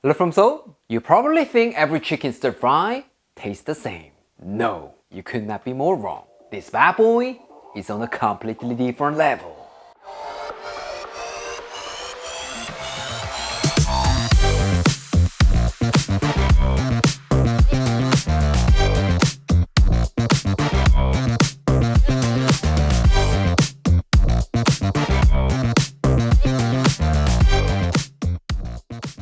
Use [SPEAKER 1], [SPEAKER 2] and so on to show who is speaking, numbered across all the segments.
[SPEAKER 1] Hello from Seoul. You probably think every chicken stir fry tastes the same. No, you could not be more wrong. This bad boy is on a completely different level.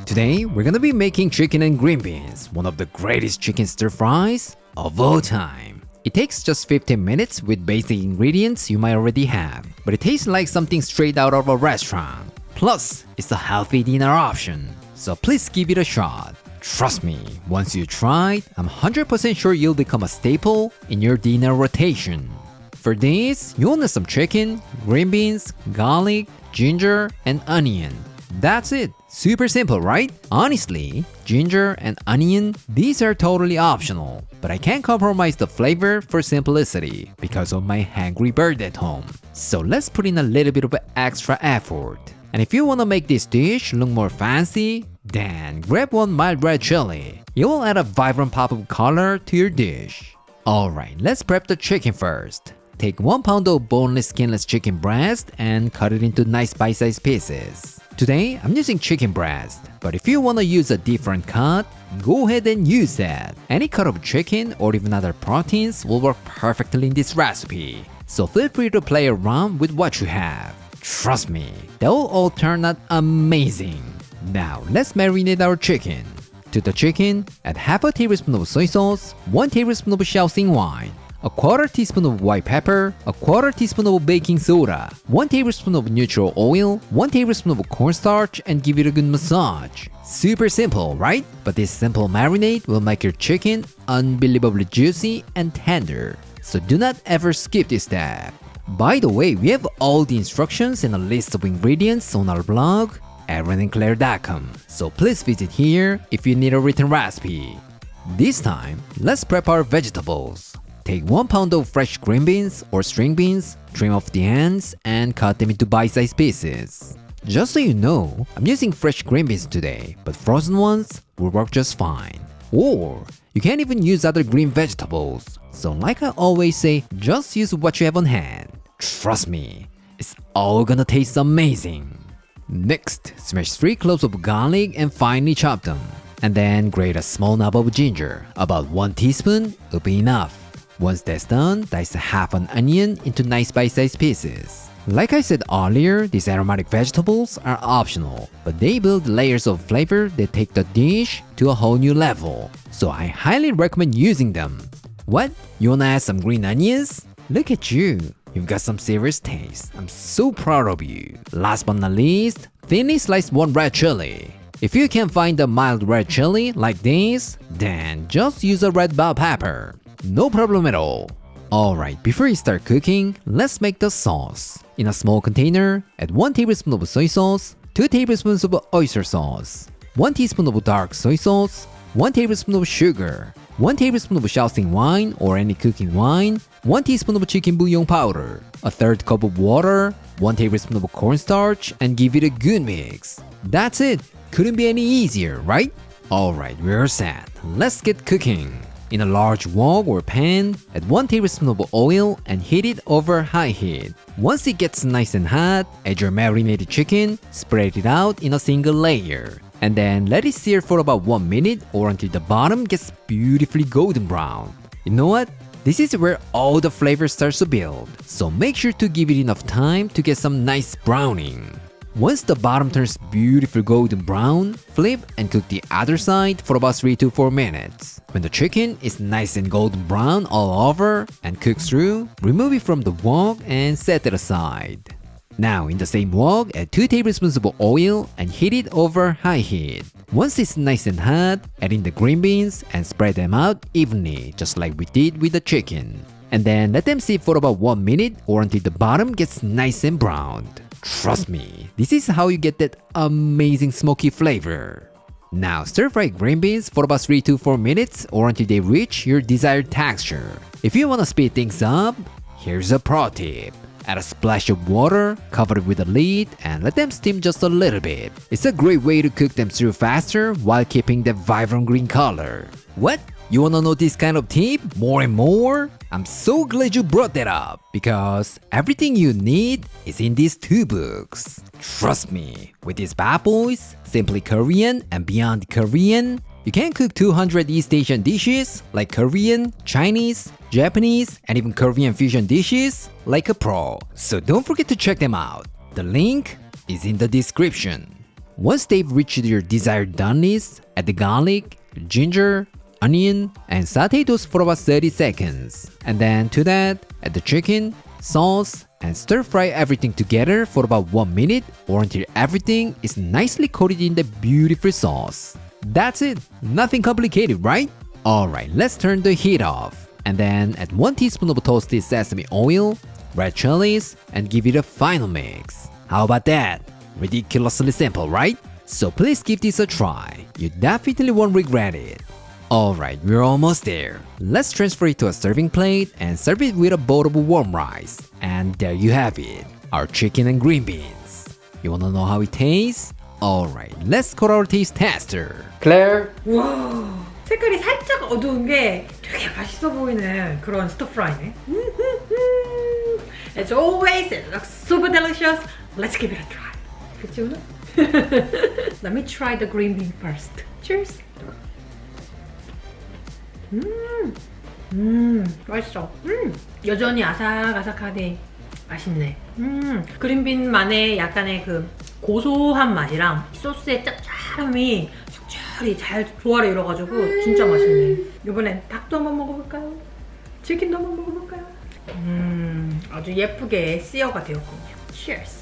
[SPEAKER 1] Today, we're gonna be making chicken and green beans, one of the greatest chicken stir fries of all time. It takes just 15 minutes with basic ingredients you might already have, but it tastes like something straight out of a restaurant. Plus, it's a healthy dinner option, so please give it a shot. Trust me, once you try it, I'm 100% sure you'll become a staple in your dinner rotation. For this, you'll need some chicken, green beans, garlic, ginger, and onion. That's it. Super simple, right? Honestly, ginger and onion, these are totally optional, but I can't compromise the flavor for simplicity because of my hungry bird at home. So let's put in a little bit of extra effort. And if you want to make this dish look more fancy, then grab one mild red chili. It will add a vibrant pop of color to your dish. Alright, let's prep the chicken first. Take 1 pound of boneless skinless chicken breast and cut it into nice bite-sized pieces. Today, I'm using chicken breast, but if you want to use a different cut, go ahead and use that. Any cut of chicken or even other proteins will work perfectly in this recipe, so feel free to play around with what you have. Trust me, they'll all turn out amazing. Now, let's marinate our chicken. To the chicken, add half a tablespoon of soy sauce, 1 tablespoon of Shaoxing wine, a quarter teaspoon of white pepper, a quarter teaspoon of baking soda, 1 tablespoon of neutral oil, 1 tablespoon of cornstarch, and give it a good massage. Super simple, right? But this simple marinade will make your chicken unbelievably juicy and tender. So do not ever skip this step. By the way, we have all the instructions and a list of ingredients on our blog, aaronandclaire.com. So please visit here if you need a written recipe. This time, let's prep our vegetables. Take 1 pound of fresh green beans or string beans, trim off the ends, and cut them into bite-sized pieces. Just so you know, I'm using fresh green beans today, but frozen ones will work just fine. Or, you can even use other green vegetables. So like I always say, just use what you have on hand. Trust me, it's all gonna taste amazing. Next, smash 3 cloves of garlic and finely chop them. And then grate a small knob of ginger, about 1 teaspoon will be enough. Once that's done, dice half an onion into nice bite-sized pieces. Like I said earlier, these aromatic vegetables are optional, but they build layers of flavor that take the dish to a whole new level. So I highly recommend using them. What? You wanna add some green onions? Look at you. You've got some serious taste. I'm so proud of you. Last but not least, thinly sliced 1 red chili. If you can't find a mild red chili like this, then just use a red bell pepper. No problem at all. Alright, before you start cooking, let's make the sauce. In a small container, add 1 tablespoon of soy sauce, 2 tablespoons of oyster sauce, 1 teaspoon of dark soy sauce, 1 tablespoon of sugar, 1 tablespoon of Shaoxing wine or any cooking wine, 1 teaspoon of chicken bouillon powder, a third cup of water, 1 tablespoon of cornstarch, and give it a good mix. That's it. Couldn't be any easier, right? Alright, we're set. Let's get cooking. In a large wok or pan, add 1 tablespoon of oil and heat it over high heat. Once it gets nice and hot, add your marinated chicken, spread it out in a single layer, and then let it sear for about 1 minute or until the bottom gets beautifully golden brown. You know what? This is where all the flavor starts to build, so make sure to give it enough time to get some nice browning. Once the bottom turns beautiful golden brown, flip and cook the other side for about 3 to 4 minutes. When the chicken is nice and golden brown all over and cooks through, remove it from the wok and set it aside. Now in the same wok, add 2 tablespoons of oil and heat it over high heat. Once it's nice and hot, add in the green beans and spread them out evenly, just like we did with the chicken. And then let them sit for about 1 minute or until the bottom gets nice and browned. Trust me, this is how you get that amazing smoky flavor. Now stir-fry green beans for about 3 to 4 minutes or until they reach your desired texture. If you want to speed things up, here's a pro tip. add a splash of water, cover it with a lid, and let them steam just a little bit. It's a great way to cook them through faster while keeping the vibrant green color. What? You wanna know this kind of tip more and more? I'm so glad you brought that up because everything you need is in these 2 books. Trust me, with these bad boys, Simply Korean and Beyond Korean, you can cook 200 East Asian dishes like Korean, Chinese, Japanese, and even Korean fusion dishes like a pro. So don't forget to check them out. The link is in the description. Once they've reached your desired doneness, add the garlic, ginger, onion, and saute those for about 30 seconds. And then to that, add the chicken, sauce, and stir fry everything together for about 1 minute or until everything is nicely coated in the beautiful sauce. That's it, nothing complicated, right? Alright, let's turn the heat off. And then add 1 teaspoon of toasted sesame oil, red chilies, and give it a final mix. How about that? Ridiculously simple, right? So please give this a try. You definitely won't regret it. Alright, we're almost there. Let's transfer it to a serving plate and serve it with a bowl of warm rice. And there you have it, our chicken and green beans. You wanna know how it tastes? Alright, let's call our taste tester. Claire?
[SPEAKER 2] 와, 색깔이 살짝 어두운 게 되게 맛있어 보이는 그런 스토프라이네. As always, it looks super delicious. Let's give it a try. 그치, 오늘? Let me try the green bean first. Cheers. 맛있어. 여전히 아삭아삭하게 맛있네. 그린빈만의 약간의 그 고소한 맛이랑 소스의 짭짤함이 적절히 잘 조화를 이뤄가지고 진짜 맛있네. 이번엔 닭도 한번 먹어볼까요? 치킨도 한번 먹어볼까요? 아주 예쁘게 씨어가 되었군요. Cheers.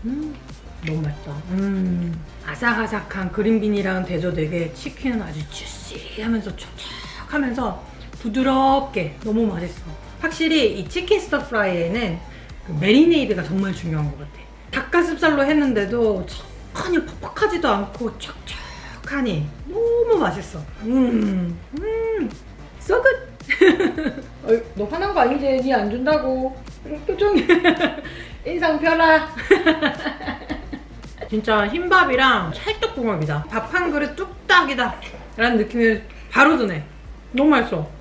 [SPEAKER 2] 너무 맛있다. 아삭아삭한 그린빈이랑 대조되게 치킨은 아주 주시하면서 촉촉하면서 부드럽게 너무 맛있어. 확실히 이 치킨 스터프라이에는 그 메리네이드가 정말 중요한 것 같아. 닭가슴살로 했는데도 전혀 퍽퍽하지도 않고 촉촉하니 너무 맛있어. So good. 너 화난 거 아니지? 니 안 준다고. 표정이 인상 펴라. 진짜 흰밥이랑 찰떡궁합이다. 밥 한 그릇 뚝딱이다 라는 느낌이 바로 드네. 너무 맛있어.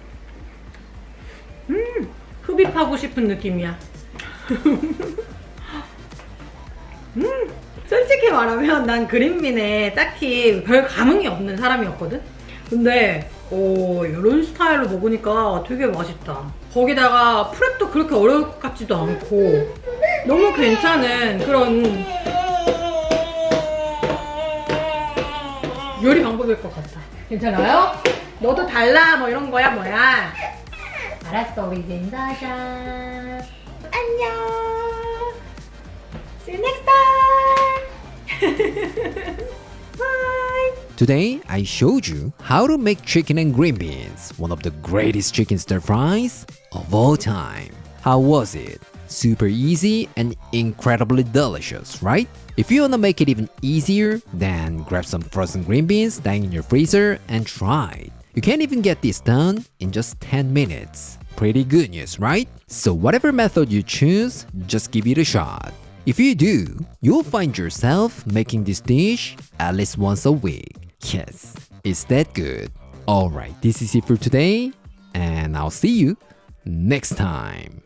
[SPEAKER 2] 흡입하고 싶은 느낌이야. 솔직히 말하면 난 그린빈에 딱히 별 감흥이 없는 사람이었거든? 근데 이런 스타일로 먹으니까 되게 맛있다. 거기다가 프랩도 그렇게 어려울 것 같지도 않고 너무 괜찮은 그런 요리 방법일 것 같아. 괜찮아요? 너도 달라 뭐 이런 거야 뭐야? 알았어, 우리 이제 인사하자. 안녕. See you next time. Bye.
[SPEAKER 1] Today, I showed you how to make chicken and green beans, one of the greatest chicken stir fries of all time. How was it? Super easy and incredibly delicious, right? If you wanna make it even easier, then grab some frozen green beans lying in your freezer and try it. You can even get this done in just 10 minutes. Pretty good news, right? So whatever method you choose, just give it a shot. If you do, you'll find yourself making this dish at least once a week. Yes, it's that good. Alright, this is it for today, and I'll see you next time.